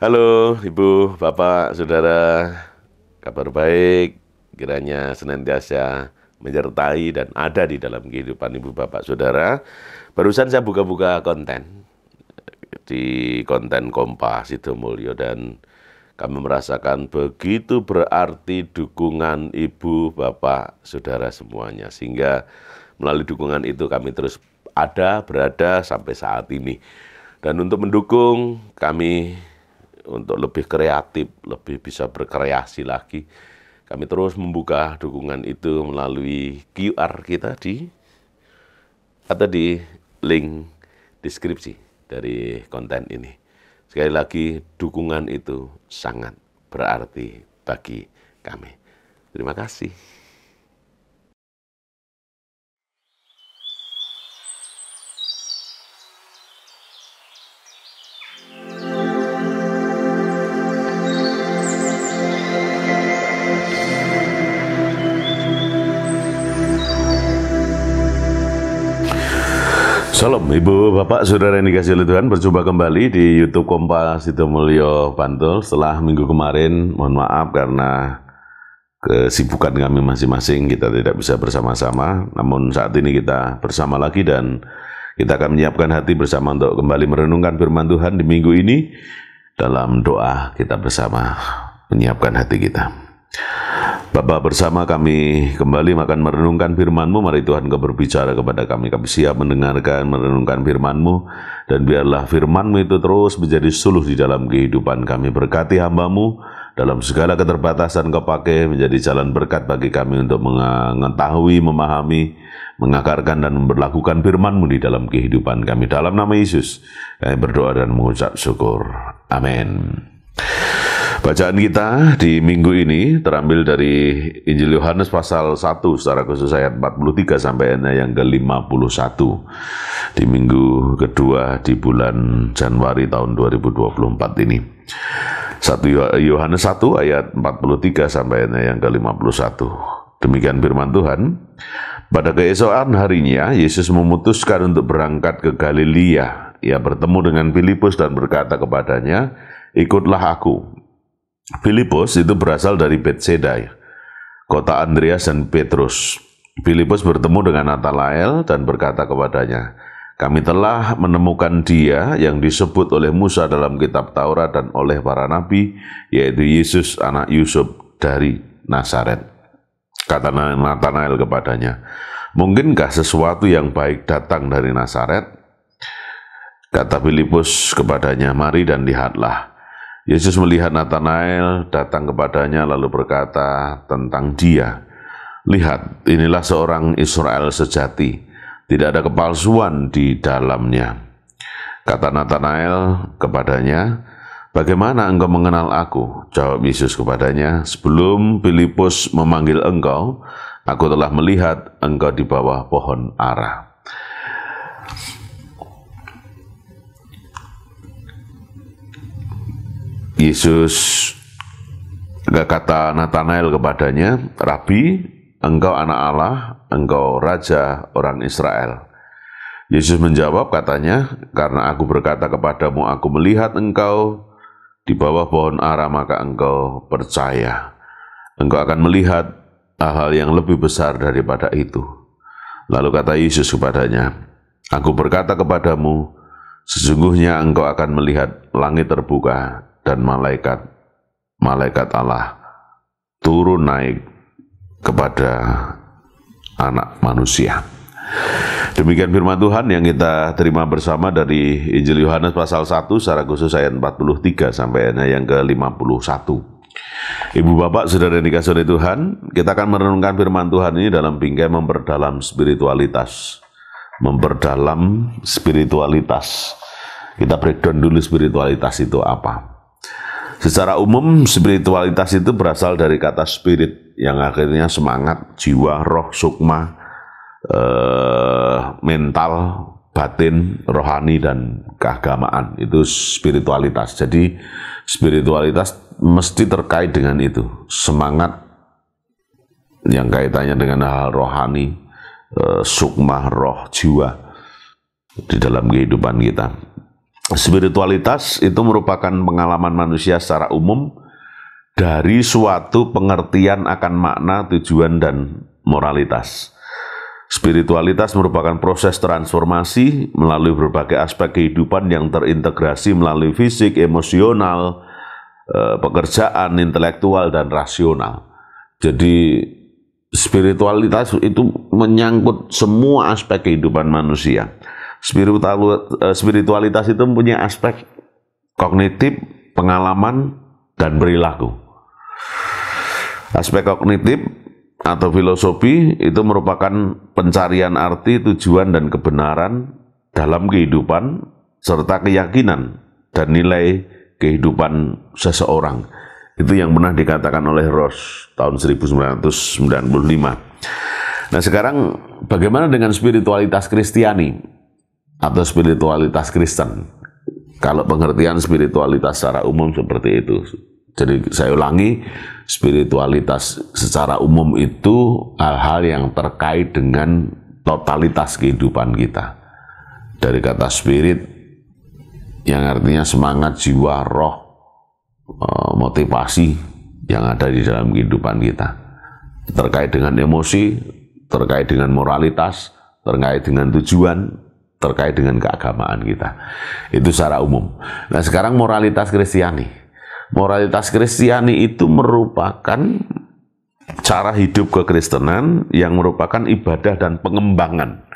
Halo Ibu, Bapak, Saudara, kabar baik kiranya senantiasa menyertai dan ada di dalam kehidupan Ibu, Bapak, Saudara. Barusan saya buka-buka konten di konten Kompas Sidomulyo dan kami merasakan begitu berarti dukungan Ibu, Bapak, Saudara semuanya. Sehingga melalui dukungan itu kami terus berada sampai saat ini. Dan untuk mendukung kami untuk lebih kreatif, lebih bisa berkreasi lagi, kami terus membuka dukungan itu melalui QR kita atau di link deskripsi dari konten ini. Sekali lagi, dukungan itu sangat berarti bagi kami. Terima kasih. Salam Ibu, Bapak, Saudara yang dikasihi oleh Tuhan, berjumpa kembali di YouTube Kompas Sidomulyo Bantul. Setelah minggu kemarin, mohon maaf karena kesibukan kami masing-masing, kita tidak bisa bersama-sama. Namun saat ini kita bersama lagi dan kita akan menyiapkan hati bersama untuk kembali merenungkan firman Tuhan di minggu ini. Dalam doa kita bersama menyiapkan hati kita. Bapa, bersama kami kembali akan merenungkan firman-Mu. Mari Tuhan Kau berbicara kepada kami. Kami siap mendengarkan, merenungkan firman-Mu. Dan biarlah firman-Mu itu terus menjadi suluh di dalam kehidupan kami. Berkati hamba-Mu dalam segala keterbatasan Kau pakai menjadi jalan berkat bagi kami untuk mengetahui, memahami, mengakarkan dan memperlakukan firman-Mu di dalam kehidupan kami. Dalam nama Yesus kami berdoa dan mengucap syukur. Amin. Bacaan kita di minggu ini terambil dari Injil Yohanes pasal 1 secara khusus ayat 43 sampai yang ke-51 di minggu kedua di bulan Januari tahun 2024 ini. 1 Yohanes 1 ayat 43 sampai yang ke-51. Demikian firman Tuhan. Pada keesokan harinya Yesus memutuskan untuk berangkat ke Galilea. Ia bertemu dengan Filipus dan berkata kepadanya, "Ikutlah aku." Filipus itu berasal dari Bethsaida, kota Andreas dan Petrus. Filipus bertemu dengan Natanael dan berkata kepadanya, "Kami telah menemukan Dia yang disebut oleh Musa dalam kitab Taurat dan oleh para nabi, yaitu Yesus anak Yusuf dari Nazaret." Kata Natanael kepadanya, "Mungkinkah sesuatu yang baik datang dari Nazaret?" Kata Filipus kepadanya, "Mari dan lihatlah." Yesus melihat Natanael datang kepadanya lalu berkata tentang dia, "Lihat, inilah seorang Israel sejati, tidak ada kepalsuan di dalamnya." Kata Natanael kepadanya, "Bagaimana engkau mengenal aku?" Jawab Yesus kepadanya, "Sebelum Filipus memanggil engkau, aku telah melihat engkau di bawah pohon ara." Yesus kata Natanael kepadanya, "Rabi, engkau anak Allah, engkau raja orang Israel." Yesus menjawab katanya, "Karena aku berkata kepadamu, aku melihat engkau di bawah pohon ara, maka engkau percaya. Engkau akan melihat hal-hal yang lebih besar daripada itu." Lalu kata Yesus kepadanya, "Aku berkata kepadamu, sesungguhnya engkau akan melihat langit terbuka dan malaikat Allah turun naik kepada anak manusia." Demikian firman Tuhan yang kita terima bersama dari Injil Yohanes pasal 1 secara khusus ayat 43 sampai yang ke-51. Ibu, Bapak, Saudara yang dikasihi oleh Tuhan, kita akan merenungkan firman Tuhan ini dalam bingkai memperdalam spiritualitas. Memperdalam spiritualitas. Kita breakdown dulu spiritualitas itu apa. Secara umum, spiritualitas itu berasal dari kata spirit, yang akhirnya semangat, jiwa, roh, sukma, mental, batin, rohani, dan keagamaan. Itu spiritualitas. Jadi, spiritualitas mesti terkait dengan itu. Semangat yang kaitannya dengan hal rohani, sukma, roh, jiwa di dalam kehidupan kita. Spiritualitas itu merupakan pengalaman manusia secara umum dari suatu pengertian akan makna, tujuan, dan moralitas. Spiritualitas merupakan proses transformasi melalui berbagai aspek kehidupan yang terintegrasi melalui fisik, emosional, pekerjaan, intelektual, dan rasional. Jadi spiritualitas itu menyangkut semua aspek kehidupan manusia. Spiritualitas itu mempunyai aspek kognitif, pengalaman, dan perilaku. Aspek kognitif atau filosofi itu merupakan pencarian arti, tujuan, dan kebenaran dalam kehidupan serta keyakinan dan nilai kehidupan seseorang. Itu yang pernah dikatakan oleh Rawls tahun 1995. Nah, sekarang bagaimana dengan spiritualitas Kristiani atau spiritualitas Kristen? Kalau pengertian spiritualitas secara umum seperti itu. Jadi saya ulangi, spiritualitas secara umum itu hal-hal yang terkait dengan totalitas kehidupan kita. Dari kata spirit yang artinya semangat, jiwa, roh, motivasi yang ada di dalam kehidupan kita. Terkait dengan emosi, terkait dengan moralitas, terkait dengan tujuan, terkait dengan keagamaan kita. Itu secara umum. Nah, sekarang moralitas Kristiani. Moralitas Kristiani itu merupakan cara hidup kekristenan yang merupakan ibadah dan pengembangan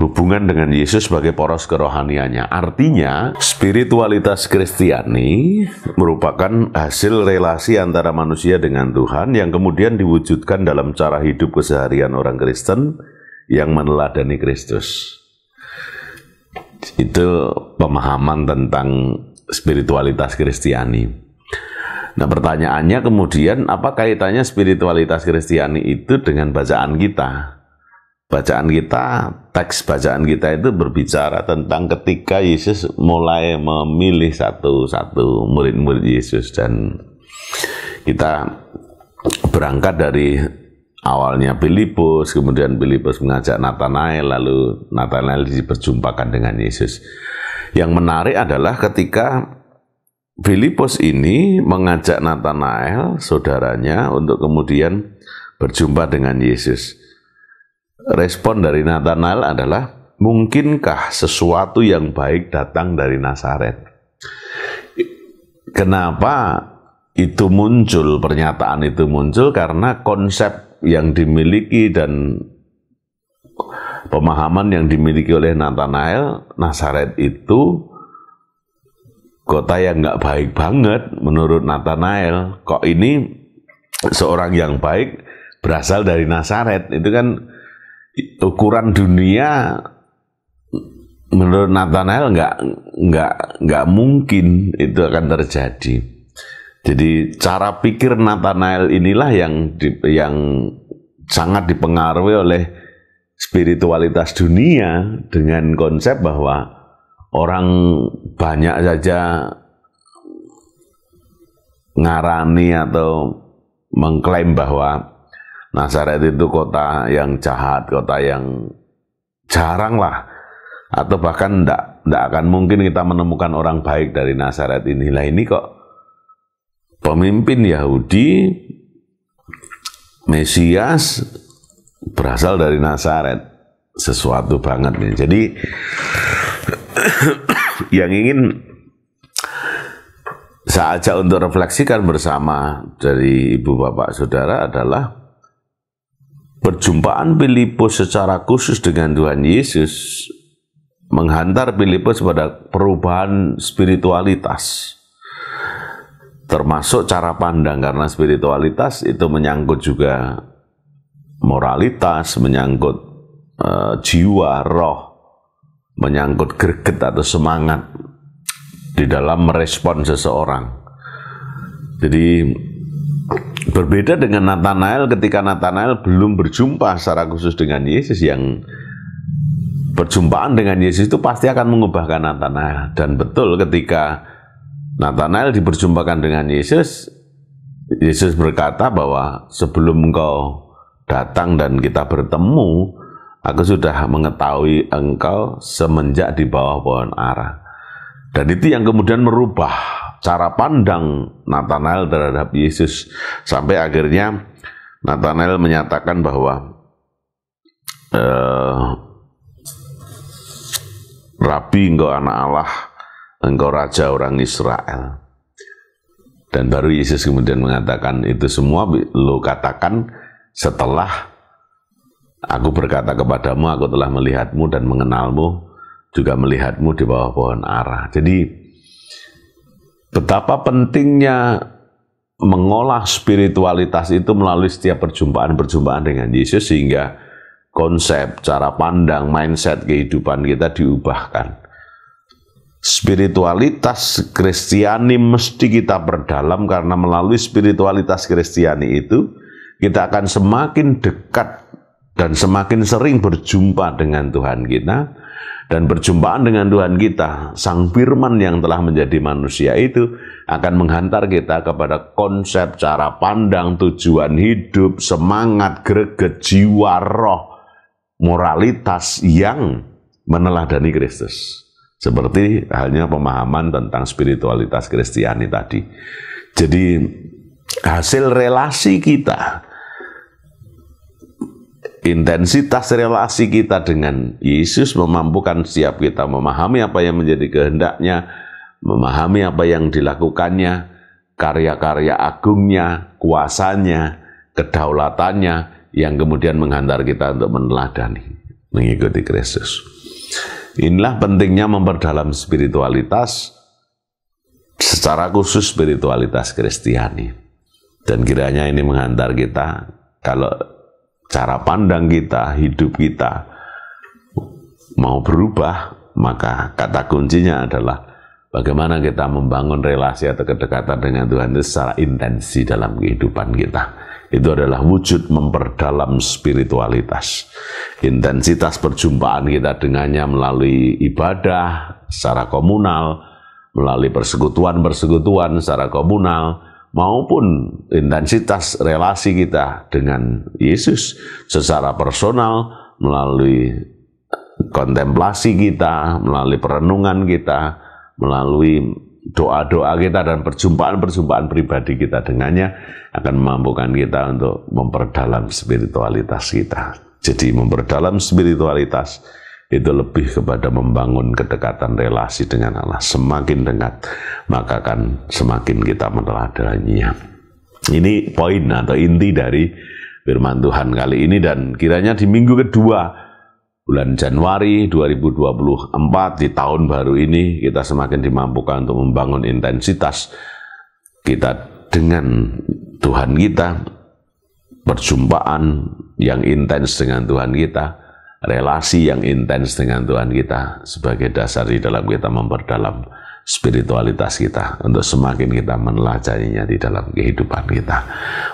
hubungan dengan Yesus sebagai poros kerohaniannya. Artinya, spiritualitas Kristiani merupakan hasil relasi antara manusia dengan Tuhan yang kemudian diwujudkan dalam cara hidup keseharian orang Kristen yang meneladani Kristus. Itu pemahaman tentang spiritualitas Kristiani. Nah, pertanyaannya kemudian, apa kaitannya spiritualitas Kristiani itu dengan bacaan kita? Bacaan kita, teks bacaan kita itu berbicara tentang ketika Yesus mulai memilih satu-satu murid-murid Yesus, dan kita berangkat dari awalnya Filipus, kemudian Filipus mengajak Nathanael, lalu Nathanael diperjumpakan dengan Yesus. Yang menarik adalah ketika Filipus ini mengajak Nathanael, saudaranya, untuk kemudian berjumpa dengan Yesus. Respon dari Nathanael adalah, mungkinkah sesuatu yang baik datang dari Nazaret? Kenapa itu muncul, pernyataan itu muncul? Karena konsep yang dimiliki dan pemahaman yang dimiliki oleh Nathanael, Nazaret itu kota yang nggak baik banget menurut Nathanael. Kok ini seorang yang baik berasal dari Nazaret? Itu kan ukuran dunia menurut Nathanael nggak mungkin itu akan terjadi. Jadi cara pikir Nathanael inilah yang sangat dipengaruhi oleh spiritualitas dunia dengan konsep bahwa orang banyak saja ngarani atau mengklaim bahwa Nazaret itu kota yang jahat, kota yang jarang lah, atau bahkan tidak akan mungkin kita menemukan orang baik dari Nazaret inilah. Ini kok pemimpin Yahudi, Mesias, berasal dari Nazaret. Sesuatu banget nih. Jadi yang ingin saya ajak untuk refleksikan bersama dari ibu bapak saudara adalah perjumpaan Filipus secara khusus dengan Tuhan Yesus menghantar Filipus pada perubahan spiritualitas, termasuk cara pandang, karena spiritualitas itu menyangkut juga moralitas, menyangkut jiwa, roh, menyangkut greget atau semangat di dalam merespon seseorang. Jadi berbeda dengan Nathanael, ketika Nathanael belum berjumpa secara khusus dengan Yesus, yang perjumpaan dengan Yesus itu pasti akan mengubahkan Nathanael. Dan betul, ketika Nathanael diperjumpakan dengan Yesus, Yesus berkata bahwa sebelum engkau datang dan kita bertemu, aku sudah mengetahui engkau semenjak di bawah pohon ara. Dan itu yang kemudian merubah cara pandang Nathanael terhadap Yesus. Sampai akhirnya Nathanael menyatakan bahwa Rabi, engkau anak Allah, engkau raja orang Israel. Dan baru Yesus kemudian mengatakan, itu semua lo katakan setelah aku berkata kepadamu, aku telah melihatmu dan mengenalmu, juga melihatmu di bawah pohon ara. Jadi betapa pentingnya mengolah spiritualitas itu melalui setiap perjumpaan-perjumpaan dengan Yesus, sehingga konsep, cara pandang, mindset kehidupan kita diubahkan. Spiritualitas Kristiani mesti kita perdalam, karena melalui spiritualitas Kristiani itu kita akan semakin dekat dan semakin sering berjumpa dengan Tuhan kita. Dan perjumpaan dengan Tuhan kita, Sang Firman yang telah menjadi manusia itu akan menghantar kita kepada konsep, cara pandang, tujuan hidup, semangat, greget, jiwa, roh, moralitas yang meneladani Kristus. Seperti halnya pemahaman tentang spiritualitas Kristiani tadi. Jadi hasil relasi kita, intensitas relasi kita dengan Yesus memampukan setiap kita memahami apa yang menjadi kehendaknya, memahami apa yang dilakukannya, karya-karya agungnya, kuasanya, kedaulatannya, yang kemudian menghantar kita untuk meneladani, mengikuti Kristus. Inilah pentingnya memperdalam spiritualitas, secara khusus spiritualitas Kristiani. Dan kiranya ini menghantar kita, kalau cara pandang kita, hidup kita mau berubah, maka kata kuncinya adalah bagaimana kita membangun relasi atau kedekatan dengan Tuhan itu secara intensi dalam kehidupan kita. Itu adalah wujud memperdalam spiritualitas. Intensitas perjumpaan kita dengannya melalui ibadah secara komunal, melalui persekutuan-persekutuan secara komunal, maupun intensitas relasi kita dengan Yesus secara personal, melalui kontemplasi kita, melalui perenungan kita, melalui doa-doa kita dan perjumpaan-perjumpaan pribadi kita dengannya, akan memampukan kita untuk memperdalam spiritualitas kita. Jadi memperdalam spiritualitas itu lebih kepada membangun kedekatan relasi dengan Allah. Semakin dekat, maka akan semakin kita meneladaninya. Ini poin atau inti dari firman Tuhan kali ini, dan kiranya di minggu kedua bulan Januari 2024 di tahun baru ini kita semakin dimampukan untuk membangun intensitas kita dengan Tuhan kita, perjumpaan yang intens dengan Tuhan kita, relasi yang intens dengan Tuhan kita sebagai dasar di dalam kita memperdalam spiritualitas kita untuk semakin kita menelajaninya di dalam kehidupan kita.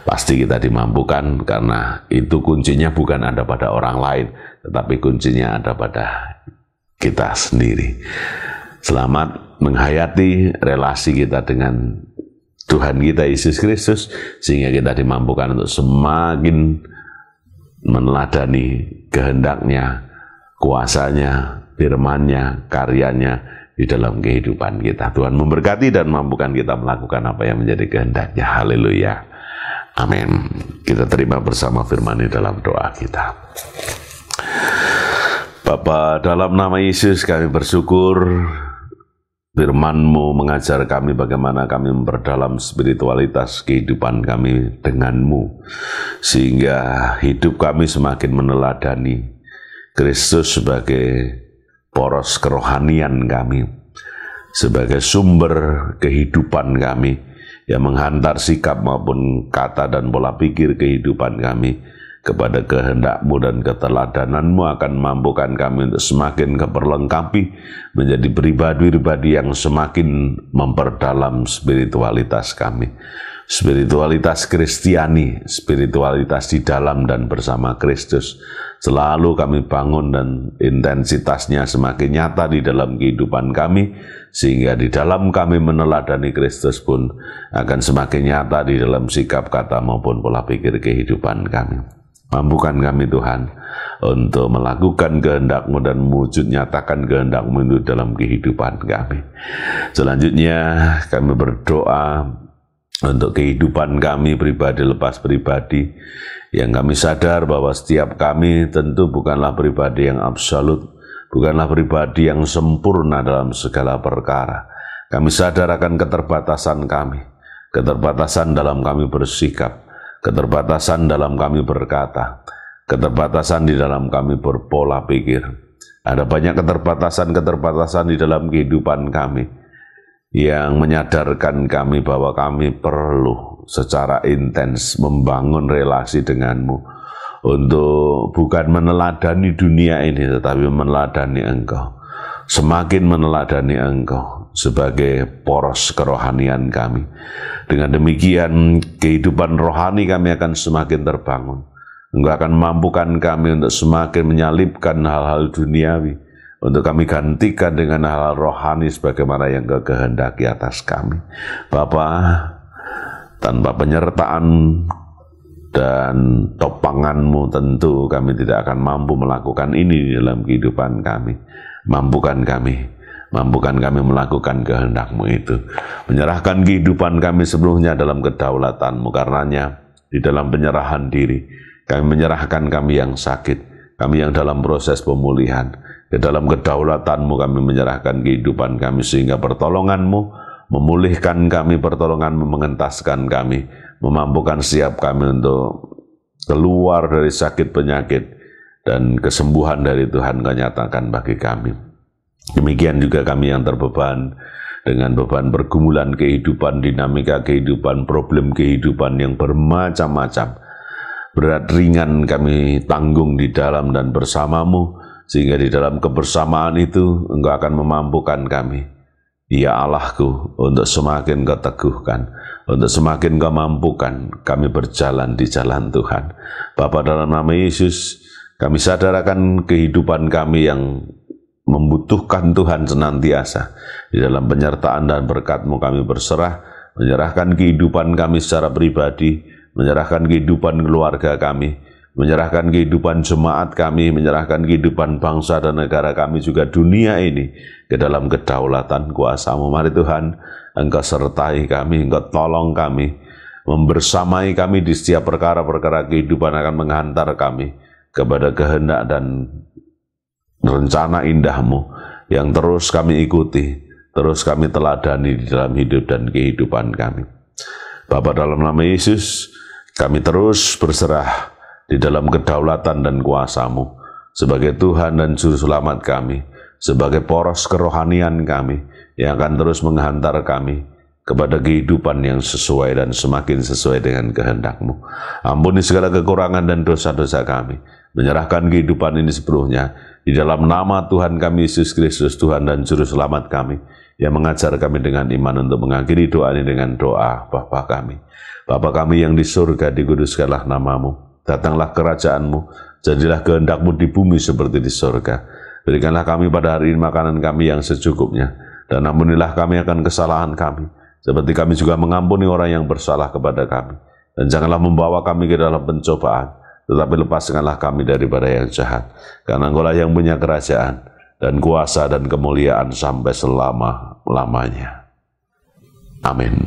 Pasti kita dimampukan, karena itu kuncinya bukan ada pada orang lain, tetapi kuncinya ada pada kita sendiri. Selamat menghayati relasi kita dengan Tuhan kita Yesus Kristus, sehingga kita dimampukan untuk semakin meneladani kehendaknya, kuasanya, firman-Nya, karyanya di dalam kehidupan kita. Tuhan memberkati dan mampukan kita melakukan apa yang menjadi kehendak-Nya. Haleluya. Amin. Kita terima bersama firman di dalam doa kita. Bapa, dalam nama Yesus kami bersyukur firman-Mu mengajar kami bagaimana kami memperdalam spiritualitas kehidupan kami dengan-Mu, sehingga hidup kami semakin meneladani Kristus sebagai poros kerohanian kami, sebagai sumber kehidupan kami yang menghantar sikap maupun kata dan pola pikir kehidupan kami kepada kehendak-Mu, dan keteladanan-Mu akan memampukan kami untuk semakin keperlengkapi menjadi pribadi-pribadi yang semakin memperdalam spiritualitas kami. Spiritualitas Kristiani, spiritualitas di dalam dan bersama Kristus, selalu kami bangun dan intensitasnya semakin nyata di dalam kehidupan kami, sehingga di dalam kami meneladani Kristus pun akan semakin nyata di dalam sikap, kata maupun pola pikir kehidupan kami. Mampukan kami Tuhan untuk melakukan kehendak-Mu dan mewujud nyatakan kehendak-Mu itu dalam kehidupan kami. Selanjutnya kami berdoa untuk kehidupan kami pribadi lepas pribadi, yang kami sadar bahwa setiap kami tentu bukanlah pribadi yang absolut, bukanlah pribadi yang sempurna dalam segala perkara. Kami sadar akan keterbatasan kami, keterbatasan dalam kami bersikap, keterbatasan dalam kami berkata, keterbatasan di dalam kami berpola pikir. Ada banyak keterbatasan-keterbatasan di dalam kehidupan kami yang menyadarkan kami bahwa kami perlu secara intens membangun relasi denganmu untuk bukan meneladani dunia ini, tetapi meneladani Engkau. Semakin meneladani Engkau sebagai poros kerohanian kami. Dengan demikian, kehidupan rohani kami akan semakin terbangun. Engkau akan memampukan kami untuk semakin menyalipkan hal-hal duniawi, untuk kami gantikan dengan hal-hal rohani sebagaimana yang Engkau kehendaki atas kami. Bapa, tanpa penyertaan dan topangan-Mu tentu kami tidak akan mampu melakukan ini dalam kehidupan kami. Mampukan kami melakukan kehendak-Mu itu. Menyerahkan kehidupan kami sepenuhnya dalam kedaulatan-Mu. Karenanya, di dalam penyerahan diri, kami menyerahkan kami yang sakit, kami yang dalam proses pemulihan. Ke dalam kedaulatan-Mu kami menyerahkan kehidupan kami, sehingga pertolongan-Mu memulihkan kami, pertolongan-Mu mengentaskan kami, memampukan setiap kami untuk keluar dari sakit penyakit, dan kesembuhan dari Tuhan Kau nyatakan bagi kami. Demikian juga kami yang terbeban dengan beban pergumulan kehidupan, dinamika kehidupan, problem kehidupan yang bermacam-macam. Berat ringan kami tanggung di dalam dan bersama-Mu, sehingga di dalam kebersamaan itu Engkau akan memampukan kami, ya Allahku, untuk semakin Kau teguhkan, untuk semakin Kau mampukan kami berjalan di jalan Tuhan. Bapa, dalam nama Yesus, kami sadar akan kehidupan kami yang membutuhkan Tuhan senantiasa. Di dalam penyertaan dan berkat-Mu kami berserah, menyerahkan kehidupan kami secara pribadi, menyerahkan kehidupan keluarga kami, menyerahkan kehidupan jemaat kami, menyerahkan kehidupan bangsa dan negara kami, juga dunia ini, ke dalam kedaulatan kuasa-Mu. Mari Tuhan, Engkau sertai kami, Engkau tolong kami, membersamai kami di setiap perkara-perkara kehidupan akan menghantar kami kepada kehendak dan rencana indah-Mu yang terus kami ikuti, terus kami teladani di dalam hidup dan kehidupan kami. Bapa, dalam nama Yesus, kami terus berserah di dalam kedaulatan dan kuasa-Mu sebagai Tuhan dan Juru Selamat kami, sebagai poros kerohanian kami yang akan terus menghantar kami kepada kehidupan yang sesuai dan semakin sesuai dengan kehendak-Mu. Ampuni segala kekurangan dan dosa-dosa kami, menyerahkan kehidupan ini sepenuhnya di dalam nama Tuhan kami Yesus Kristus, Tuhan dan Juru Selamat kami, yang mengajar kami dengan iman untuk mengakhiri doa ini dengan doa Bapa kami. Bapa kami yang di surga, dikuduskanlah nama-Mu, datanglah kerajaan-Mu, jadilah kehendak-Mu di bumi seperti di surga. Berikanlah kami pada hari ini makanan kami yang secukupnya, dan ampunilah kami akan kesalahan kami, seperti kami juga mengampuni orang yang bersalah kepada kami. Dan janganlah membawa kami ke dalam pencobaan, tetapi lepaskanlah kami daripada yang jahat. Karena Engkau lah yang punya kerajaan, dan kuasa dan kemuliaan sampai selama-lamanya. Amin.